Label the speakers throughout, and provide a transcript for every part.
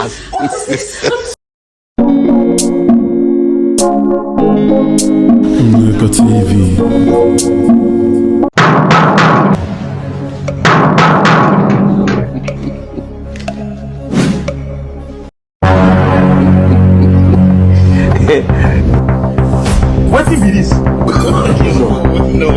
Speaker 1: us.
Speaker 2: Mega TV.
Speaker 3: What be this? No.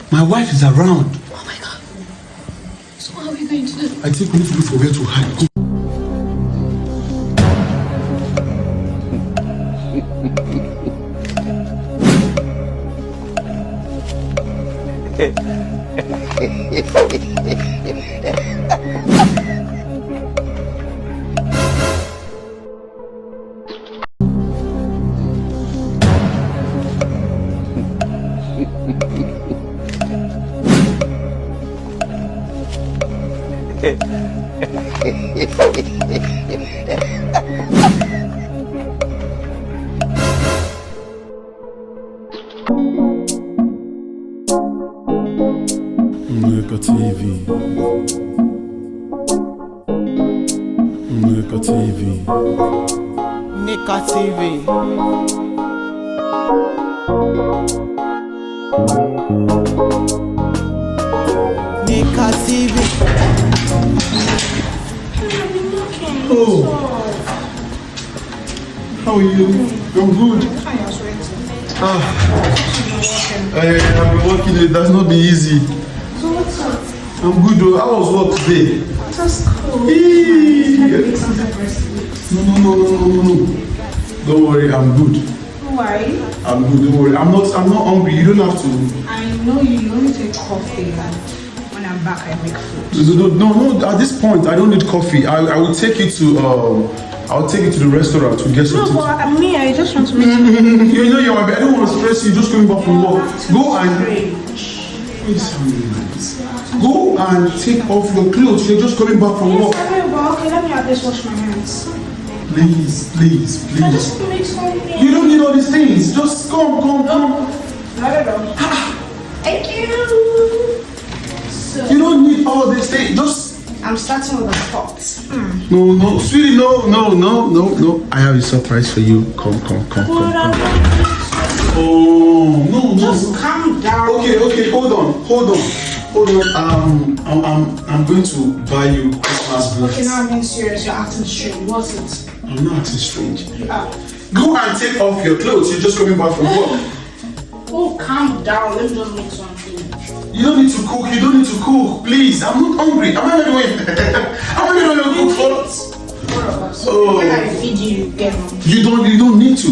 Speaker 2: My wife is around.
Speaker 4: Oh my God. So what are we going to do?
Speaker 2: I think we need to look for where to hide. Mega TV. Mega TV.
Speaker 5: Nika TV. Nika TV.
Speaker 2: Oh. How are you? I'm good. I've been working it. That's not been easy.
Speaker 6: So what's up?
Speaker 2: I'm good though. How was work today?
Speaker 6: Just cool.
Speaker 2: Eee.
Speaker 6: Can I make something for us to eat?
Speaker 2: No. Don't worry, I'm good.
Speaker 6: Why?
Speaker 2: I'm good, don't worry. I'm not hungry. You don't have to.
Speaker 6: I know you only take coffee, and when I'm back, I make food.
Speaker 2: No. At this point, I don't need coffee. I will take you to I'll take you to the restaurant to get something.
Speaker 6: No, but I just want to make
Speaker 2: You know I don't want to stress you. Just coming back from work. Go and go and take off your clothes. You're just coming back from work.
Speaker 6: Okay, let me at least wash my hands.
Speaker 2: Please.
Speaker 6: I just want to make something.
Speaker 2: You don't need all these things. Just come.
Speaker 6: Not at all. Thank you. So,
Speaker 2: You don't need all these things. Just.
Speaker 6: I'm starting with the pot.
Speaker 2: No, sweetie, no. I have a surprise for you. Come. Oh, no.
Speaker 6: Just calm down.
Speaker 2: Okay, hold on. I'm going to buy you Christmas gifts.
Speaker 6: Okay, now I'm being serious. You're acting strange. What's it?
Speaker 2: I'm not acting strange.
Speaker 6: You are.
Speaker 2: Go and take off your clothes. You're just coming back from work.
Speaker 6: Oh, calm down. Let me just make something.
Speaker 2: You don't need to cook. Please, I'm not hungry. I'm not doing it. I'm not going to cook for us. Oh.
Speaker 6: When I feed you, you get hungry.
Speaker 2: You don't need to.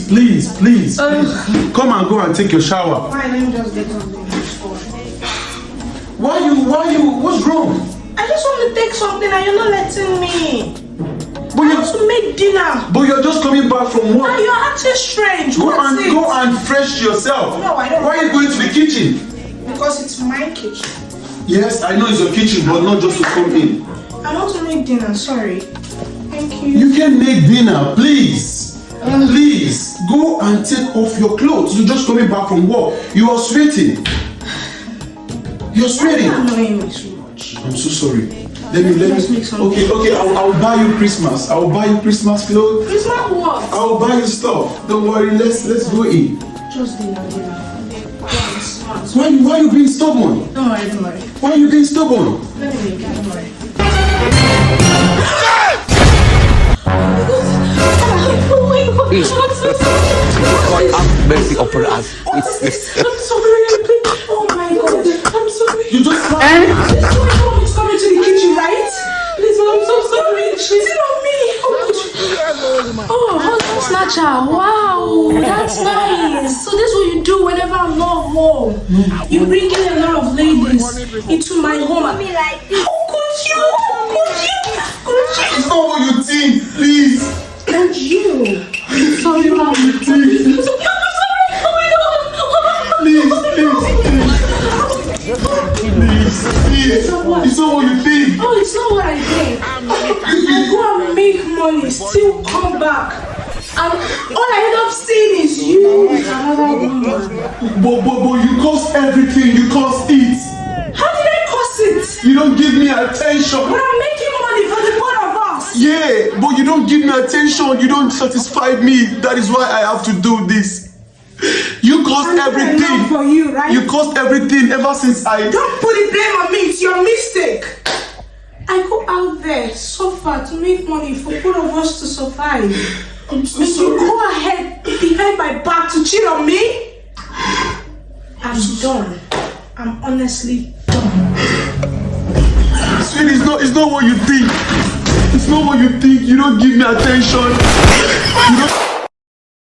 Speaker 2: Please. Come and go and take your shower.
Speaker 6: Fine, let me just get something.
Speaker 2: Why you? What's wrong?
Speaker 6: I just want to take something and you're not letting me.
Speaker 2: But
Speaker 6: I want to make dinner.
Speaker 2: But you're just coming back from work.
Speaker 6: And you're acting strange.
Speaker 2: Go
Speaker 6: What's it?
Speaker 2: and fresh yourself.
Speaker 6: No, I don't.
Speaker 2: Why are you going to the kitchen?
Speaker 6: Because it's my kitchen.
Speaker 2: Yes, I know it's your kitchen, but not just to come in.
Speaker 6: I want to make dinner, sorry. Thank you.
Speaker 2: You can make dinner, please. Please, go and take off your clothes. You're just coming back from work. You are sweating. You're sweating.
Speaker 6: You're annoying me so much.
Speaker 2: I'm so sorry. Let me.
Speaker 6: make something.
Speaker 2: Okay. I'll buy you Christmas. I'll buy you Christmas clothes.
Speaker 6: Christmas what?
Speaker 2: I'll buy you stuff. Don't worry. Let's go in.
Speaker 6: Just dinner.
Speaker 2: Why are you being stubborn?
Speaker 6: Don't worry.
Speaker 2: Why are you being stubborn?
Speaker 6: Let me make it, don't worry. Oh my God. I'm so sorry.
Speaker 1: God have mercy upon us.
Speaker 6: I'm sorry. Oh my God. I'm sorry.
Speaker 2: You just
Speaker 6: This woman is coming to the kitchen, right? Please, I'm so sorry. Is it on me? Oh, husband snatcher. Wow, that's nice. So this is what you do whenever I'm not home. You bring in a lot of ladies into my home. How could you?
Speaker 2: It's not what you think, please.
Speaker 6: And you. Sorry, Mom. I'm sorry. Oh my God.
Speaker 2: Please.
Speaker 6: money, still come back. And all I end up seeing is you with another woman.
Speaker 2: But you cost everything. You cost it.
Speaker 6: How did I cost it?
Speaker 2: You don't give me attention.
Speaker 6: But I'm making money for the both of us.
Speaker 2: Yeah, but you don't give me attention. You don't satisfy me. That is why I have to do this. You cost everything.
Speaker 6: For you, right?
Speaker 2: You cost everything ever since I...
Speaker 6: Don't put the blame on me. It's your mistake. I go out there, suffer to make money for both of us to survive.
Speaker 2: I'm so
Speaker 6: And
Speaker 2: sorry.
Speaker 6: you go ahead behind my back to cheat on me? I'm done. I'm honestly done.
Speaker 2: Sweetie, it's not what you think. It's not what you think. You don't give me attention. You don't...